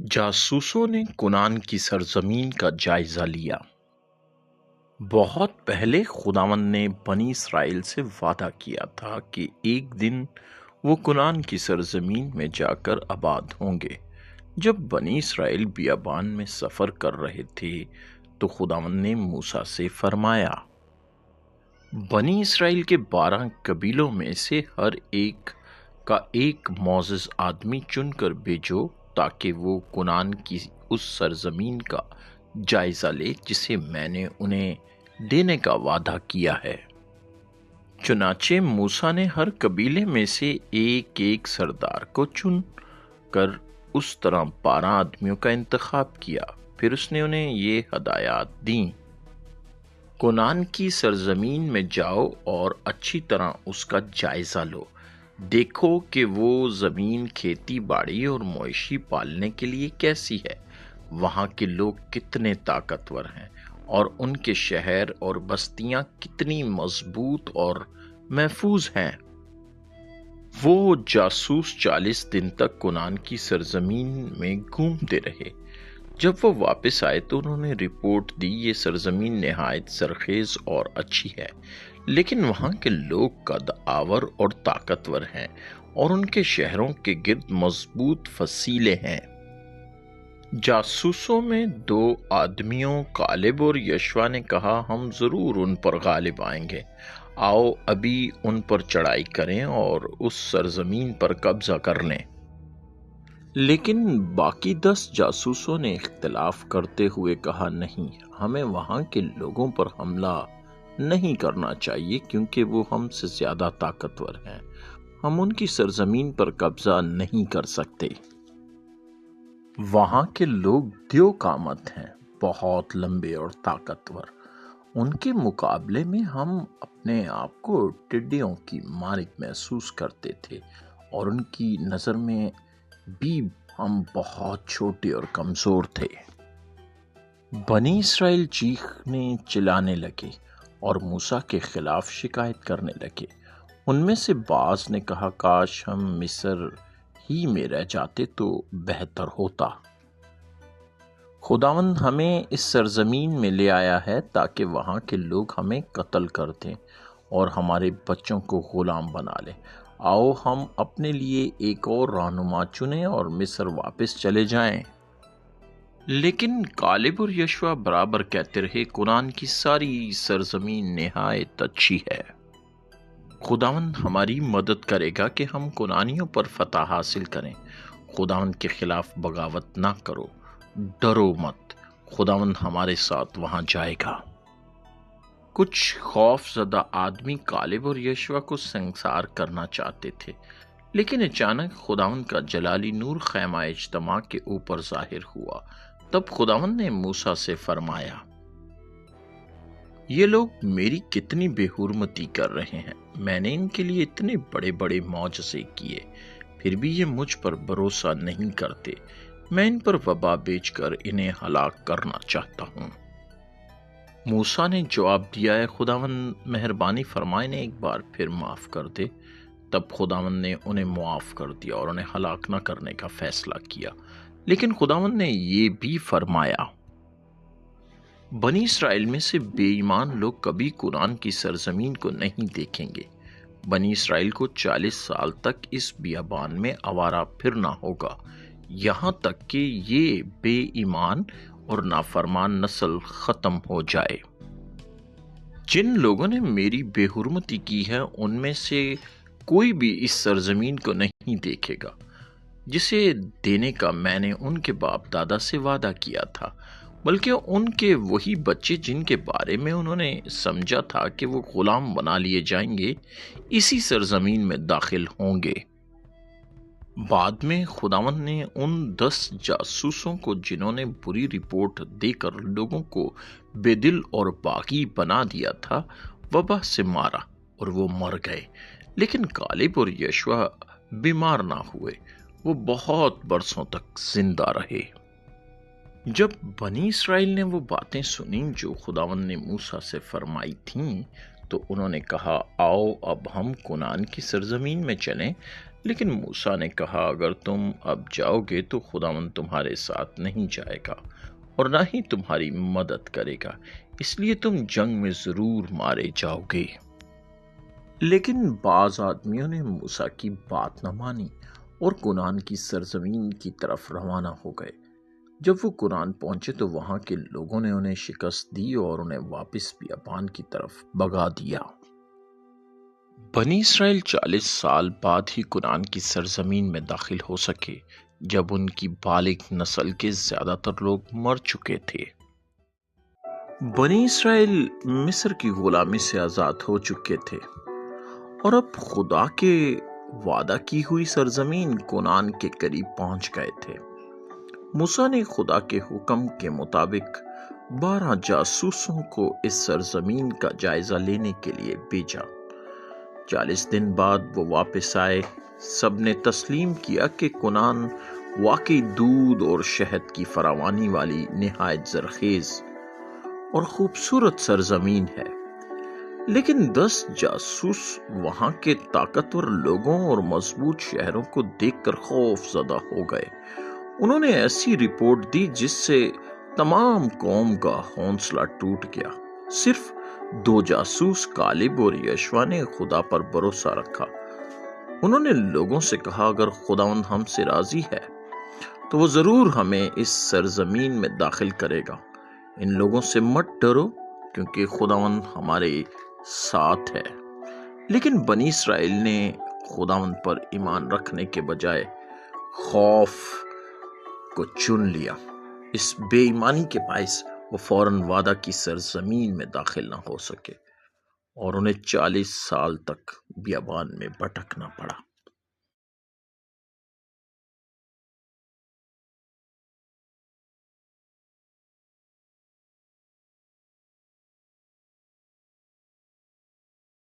जासूसों ने कुनान की सरजमीन का जायजा लिया। बहुत पहले खुदावंद ने बनी इसराइल से वादा किया था कि एक दिन वो कुनान की सरजमीन में जाकर आबाद होंगे। जब बनी इसराइल बियाबान में सफर कर रहे थे तो खुदावंद ने मूसा से फरमाया, बनी इसराइल के 12 कबीलों में से हर एक का एक मोअज़्ज़ज़ आदमी चुनकर भेजो ताकि वो कुनान की उस सरजमीन का जायजा ले जिसे मैंने उन्हें देने का वादा किया है। चुनाचे मूसा ने हर कबीले में से एक एक सरदार को चुन कर उस तरह 12 आदमियों का इंतखाब किया। फिर उसने उन्हें ये हदायत दी, कुनान की सरजमीन में जाओ और अच्छी तरह उसका जायजा लो। देखो कि वो जमीन खेती बाड़ी और मवेशी पालने के लिए कैसी है, वहां के लोग कितने ताकतवर हैं और उनके शहर और बस्तियां कितनी मजबूत और महफूज हैं। वो जासूस 40 दिन तक कुनान की सरजमीन में घूमते रहे। जब वो वापस आए तो उन्होंने रिपोर्ट दी, ये सरजमीन निहायत सरखेज और अच्छी है, लेकिन वहां के लोग कद-आवर और ताकतवर हैं और उनके शहरों के गिर्द मजबूत फसीले हैं। जासूसों में 2 आदमियों कालेब और यशवा ने कहा, हम जरूर उन पर गालिब आएंगे। आओ अभी उन पर चढ़ाई करें और उस सरजमीन पर कब्जा कर लें। लेकिन बाकी 10 जासूसों ने इख्तिलाफ करते हुए कहा, नहीं, हमें वहां के लोगों पर हमला नहीं करना चाहिए क्योंकि वो हमसे ज्यादा ताकतवर हैं। हम उनकी सरजमीन पर कब्जा नहीं कर सकते। वहां के लोग द्यो कामत हैं, बहुत लंबे और ताकतवर। उनके मुकाबले में हम अपने आप को टिड्डियों की मालिक महसूस करते थे और उनकी नजर में भी हम बहुत छोटे और कमजोर थे। बनी इसराइल चीखने चिल्लाने लगे और मूसा के खिलाफ शिकायत करने लगे। उनमें से बाज ने कहा, काश हम मिस्र ही में रह जाते तो बेहतर होता। खुदावंद हमें इस सरजमीन में ले आया है ताकि वहां के लोग हमें कत्ल कर दें और हमारे बच्चों को गुलाम बना लें। आओ हम अपने लिए एक और रहनुमा चुनें और मिस्र वापस चले जाएं। लेकिन कालेब और यशवा बराबर कहते रहे, कुनान की सारी सरजमीन निहायत अच्छी है। खुदावंद हमारी मदद करेगा कि हम कुनानियों पर फतह हासिल करें। खुदावंद के खिलाफ बगावत ना करो, डरो मत, खुदावंद हमारे साथ वहां जाएगा। कुछ खौफजदा आदमी कालेब और यशवा को संसार करना चाहते थे, लेकिन अचानक खुदावंद का जलाली नूर खैमा इज्तिमा के ऊपर जाहिर हुआ। तब खुदावंद ने मूसा से फरमाया, ये लोग मेरी कितनी बेहुरमती कर रहे हैं। मैंने इनके लिए इतने बड़े बड़े मौजज़े किए, फिर भी ये मुझ पर भरोसा नहीं करते। मैं इन पर वबा बेचकर इन्हें हलाक करना चाहता हूँ। मूसा ने जवाब दिया है, खुदावंद मेहरबानी फरमाए, ने एक बार फिर माफ कर दे। तब खुदावंद ने उन्हें मुआफ कर दिया और उन्हें हलाक न करने का फैसला किया। लेकिन खुदावंद ने ये भी फरमाया, बनी इसराइल में से बेईमान लोग कभी कुनान की सरजमीन को नहीं देखेंगे। बनी इसराइल को 40 साल तक इस बियाबान में आवारा फिरना होगा, यहाँ तक कि ये बेईमान और नाफरमान नस्ल खत्म हो जाए। जिन लोगों ने मेरी बेहुरमती की है उनमें से कोई भी इस सरजमीन को नहीं देखेगा जिसे देने का मैंने उनके बाप दादा से वादा किया था, बल्कि उनके वही बच्चे जिनके बारे में उन्होंने समझा था कि वो गुलाम बना लिए जाएंगे, इसी सरजमीन में दाखिल होंगे। बाद में खुदावंद ने उन 10 जासूसों को जिन्होंने बुरी रिपोर्ट देकर लोगों को बेदिल और बागी बना दिया था, वबा से मारा और वो मर गए। लेकिन कालेब और यशवा बीमार ना हुए, वो बहुत बरसों तक जिंदा रहे। जब बनी इसराइल ने वो बातें सुनी जो खुदावंद ने मूसा से फरमाई थीं, तो उन्होंने कहा, आओ अब हम कुनान की सरजमीन में चलें لیکن موسیٰ نے کہا اگر تم اب جاؤ گے تو خداوند تمہارے ساتھ نہیں جائے گا اور نہ ہی تمہاری مدد کرے گا، اس لیے تم جنگ میں ضرور مارے جاؤ گے۔ لیکن بعض آدمیوں نے موسیٰ کی بات نہ مانی اور کنعان کی سرزمین کی طرف روانہ ہو گئے۔ جب وہ کنعان پہنچے تو وہاں کے لوگوں نے انہیں شکست دی اور انہیں واپس بیابان کی طرف بھگا دیا۔ بنی اسرائیل 40 سال بعد ہی کنعان کی سرزمین میں داخل ہو سکے، جب ان کی بالغ نسل کے زیادہ تر لوگ مر چکے تھے۔ بنی اسرائیل مصر کی غلامی سے آزاد ہو چکے تھے اور اب خدا کے وعدہ کی ہوئی سرزمین کنعان کے قریب پہنچ گئے تھے۔ موسیٰ نے خدا کے حکم کے مطابق 12 جاسوسوں کو اس سرزمین کا جائزہ لینے کے لیے بھیجا۔ 40 دن بعد وہ واپس آئے۔ سب نے تسلیم کیا کہ کنعان واقعی دودھ اور شہد کی فراوانی والی نہایت زرخیز اور خوبصورت سرزمین ہے۔ لیکن 10 جاسوس وہاں کے طاقتور لوگوں اور مضبوط شہروں کو دیکھ کر خوف زدہ ہو گئے۔ انہوں نے ایسی رپورٹ دی جس سے تمام قوم کا حوصلہ ٹوٹ گیا۔ صرف 2 جاسوس کالب اور یشوع نے خدا پر بھروسہ رکھا۔ انہوں نے لوگوں سے کہا اگر خداوند ہم سے راضی ہے تو وہ ضرور ہمیں اس سرزمین میں داخل کرے گا۔ ان لوگوں سے مت ڈرو کیونکہ خداوند ہمارے ساتھ ہے۔ لیکن بنی اسرائیل نے خداوند پر ایمان رکھنے کے بجائے خوف کو چن لیا۔ اس بے ایمانی کے باعث وہ فوراً وعدہ کی سرزمین میں داخل نہ ہو سکے اور انہیں 40 سال تک بیابان میں بھٹکنا پڑا۔